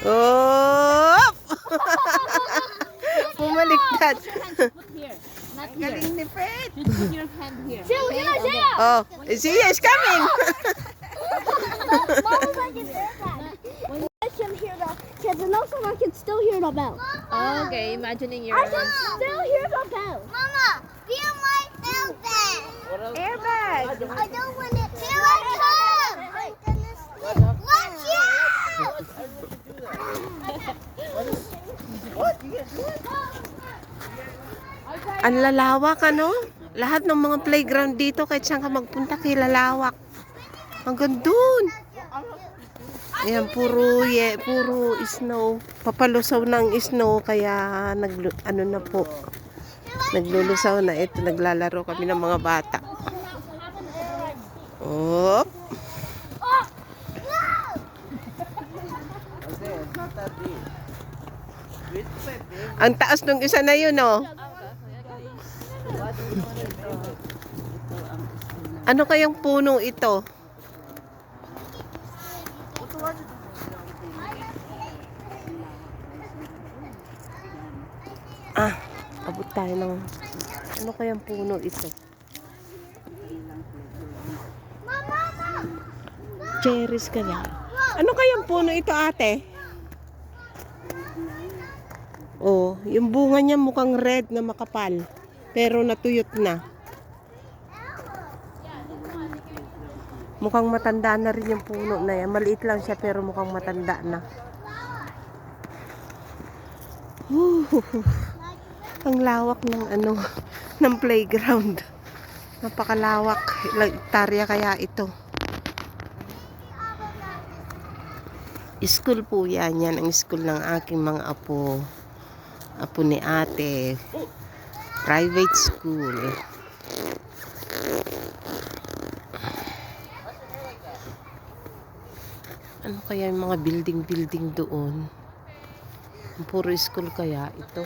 Oh! Bumaliktad. Put here, not here. Galing ni Fred. Just put your hand here. Oh, Zia is coming. Mama's like an airbag. I can hear the kids, and also I can still hear the bell. Okay, imagining your. I can still hear the bell. Mama, feel my airbag. Airbag. I don't want it. Here I come. Watch out! Ang lalawak, ano? Lahat ng mga playground dito, kahit saan ka magpunta, kilalawak. Hanggang dun. Ayan, puro snow. Papalusaw ng snow, kaya ano na po. Naglulusaw na ito. Naglalaro kami ng mga bata. Oh. Ang taas nung isa na yun, oh. Ano kayang puno ito? Abot tayo ng... Ano kayang puno ito? Cherries kaya. Ano kayang puno ito, ate? Oh, yung bunga niya mukhang red na makapal. Pero natuyot na. Mukhang matanda na rin yung puno na yan. Maliit lang siya pero mukhang matanda na. Ang lawak ng ng playground. Napakalawak. Ilang hektarya kaya ito. School po yan. Yan ang school ng aking mga apo. Apo ni ate. Private school. Ano kaya yung mga building doon? Puro school kaya ito?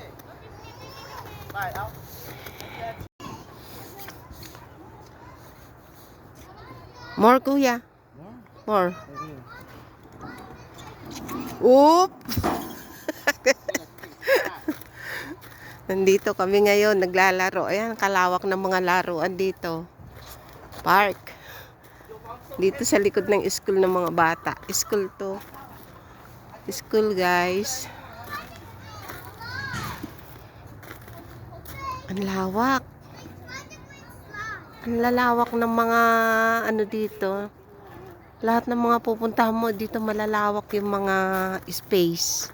More, kuya. More. Oop! Nandito kami ngayon, naglalaro. Ayan, kalawak ng mga laruan dito. Park. Dito sa likod ng school ng mga bata. School to. School, guys. Ang lawak. Ang lalawak ng mga dito. Lahat ng mga pupuntahan mo dito malalawak yung mga space.